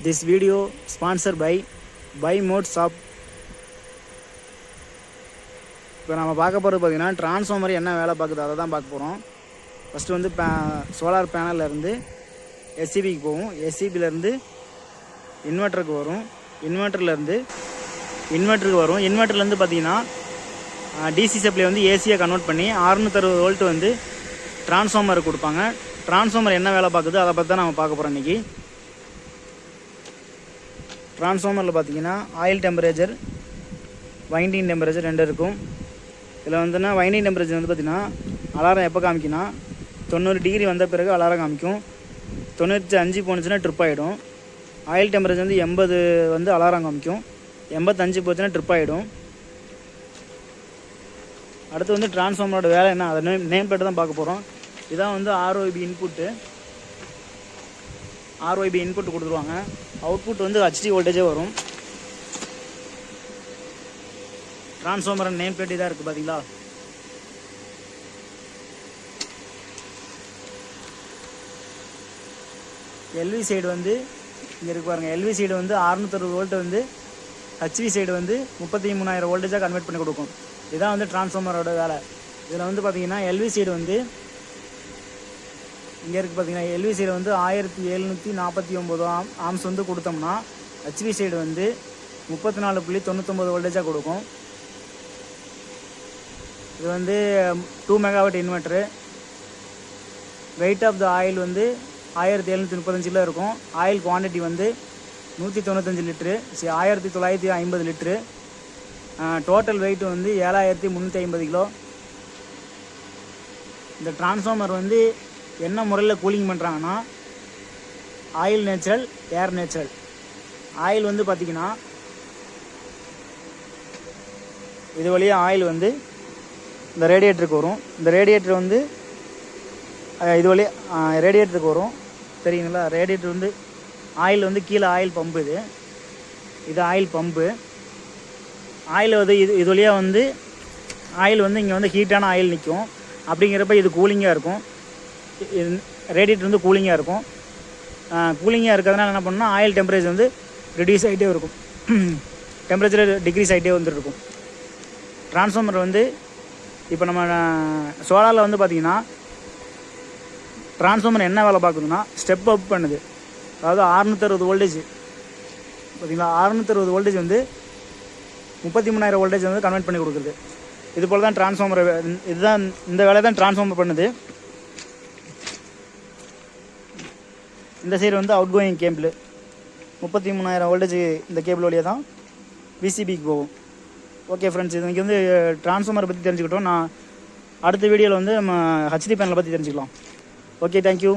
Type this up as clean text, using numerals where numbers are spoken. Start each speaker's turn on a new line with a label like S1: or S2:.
S1: This video sponsored by Mode Shop. இப்போ நம்ம பார்க்க போகிறது பார்த்தீங்கன்னா டிரான்ஸ்ஃபார்மர் என்ன வேலை பார்க்குது அதை தான் பார்க்க போகிறோம். ஃபஸ்ட்டு வந்து சோலார் பேனல்லேருந்து எஸ்சிபிக்கு போகும். எஸ்சிபிலேருந்து இன்வெர்ட்டருக்கு வரும். இன்வெர்ட்டருக்கு வரும். இன்வெர்ட்டர்லேருந்து பார்த்தீங்கன்னா டிசி சப்ளை வந்து ஏசியை கன்வெர்ட் பண்ணி 660 வோல்ட் வந்து டிரான்ஸ்ஃபார்மருக்கு கொடுப்பாங்க. டிரான்ஸ்ஃபார்மர் என்ன வேலை பார்க்குது அதை பற்றி தான் நம்ம பார்க்க போகிறோம் இன்றைக்கி. டிரான்ஸ்ஃபார்மரில் பார்த்தீங்கன்னா ஆயில் டெம்பரேச்சர், வைண்டிங் டெம்பரேச்சர் ரெண்டு இருக்கும். இதில் வந்துன்னா வைண்டிங் டெம்பரேச்சர் வந்து பார்த்திங்கன்னா அலாரம் எப்போ காமிக்குன்னா 90 டிகிரி வந்த பிறகு அலாரம் காமிக்கும். 95 போணுச்சுன்னா ட்ரிப் ஆகிடும். ஆயில் டெம்பரேச்சர் வந்து 80 வந்து அலாரம் காமிக்கும். 85 போச்சுன்னா ட்ரிப் ஆகிடும். அடுத்து வந்து டிரான்ஸ்ஃபார்மரோட வேலை என்ன, அதை நேம் பிளேட் தான் பார்க்க போகிறோம். இதான் வந்து ஆர்ஒய்பி இன்புட் கொடுத்துருவாங்க. அவுட்புட் வந்து ஹெச்டி வோல்டேஜே வரும். டிரான்ஸ்ஃபார்மர் நேம் பிளேட் இதாக இருக்குது பார்த்தீங்களா. எல்வி சைடு வந்து இங்கே இருக்கு பாருங்கள். எல்வி சைடு வந்து 660 வோல்ட் வந்து ஹெச்வி சைடு வந்து 33,000 வோல்டேஜாக கன்வெர்ட் பண்ணி கொடுக்கும். இதுதான் வந்து டிரான்ஸ்ஃபார்மரோட வேலை. இதில் வந்து பார்த்தீங்கன்னா எல்வி சைடு வந்து இங்கே இருக்குது பார்த்தீங்கன்னா. எல்வி சைடு வந்து 1749 ஆம்ஸ் வந்து கொடுத்தோம்னா ஹெச்வி சைடு வந்து 34.99 வோல்டேஜாக கொடுக்கும். இது வந்து 2 megawatt inverter. Weight of the oil வந்து 1735 இருக்கும். ஆயில் குவான்டிட்டி வந்து 195 லிட்ரு, 1950 லிட்ரு. டோட்டல் வெயிட் வந்து 7350 கிலோ. இந்த டிரான்ஸ்ஃபார்மர் வந்து என்ன முறையில் கூலிங் பண்ணுறாங்கன்னா ஆயில் நேச்சுரல், ஏர் நேச்சுரல். ஆயில் வந்து பார்த்திங்கன்னா இது வழியாக ஆயில் வந்து இந்த ரேடியேட்டருக்கு வரும். இந்த ரேடியேட்டர் வந்து இது வழியாக ரேடியேட்டருக்கு வரும் தெரியுங்களா. ரேடியேட்டர் வந்து ஆயில் வந்து கீழே ஆயில் பம்பு. இது ஆயில் பம்பு. ஆயில் வந்து இது வழியாக வந்து ஆயில் வந்து இங்கே வந்து ஹீட்டான ஆயில் நிற்கும். அப்படிங்கிறப்ப இது கூலிங்காக இருக்கும். ரேடியேட்டர் வந்து கூலிங்காக இருக்கும். கூலிங்காக இருக்கிறதுனால என்ன பண்ணணும்னா ஆயில் டெம்பரேச்சர் வந்து ரெடியூஸ் ஆகிட்டே இருக்கும். டெம்பரேச்சர் டிக்ரீஸ் ஆகிட்டே வந்துட்டு இருக்கும். டிரான்ஸ்ஃபார்மர் வந்து இப்போ நம்ம சோலாரில் வந்து பார்த்திங்கன்னா டிரான்ஸ்ஃபார்மர் என்ன வேலை பார்க்குதுன்னா ஸ்டெப் அப் பண்ணுது. அதாவது 660 வோல்டேஜ் பார்த்திங்களா. 660 வோல்டேஜ் வந்து 33,000 வோல்டேஜ் வந்து கன்வெர்ட் பண்ணி கொடுக்குறது. இது போல் தான் டிரான்ஸ்ஃபார்மர். இதுதான் இந்த வேலை தான் டிரான்ஸ்ஃபார்மர் பண்ணுது. இந்த சைடு வந்து அவுட் கோயிங் கேபிள் 33,000 வோல்டேஜ் இந்த கேபிள் வழியாக தான் விசிபிக்கு போகும். ஓகே ஃப்ரெண்ட்ஸ், இன்றைக்கி வந்து டிரான்ஸ்ஃபார்மரை பற்றி தெரிஞ்சுக்கிட்டோம். நான் அடுத்த வீடியோவில் வந்து நம்ம ஹெச்டி பேனலை பற்றி தெரிஞ்சுக்கலாம். Okay, thank you.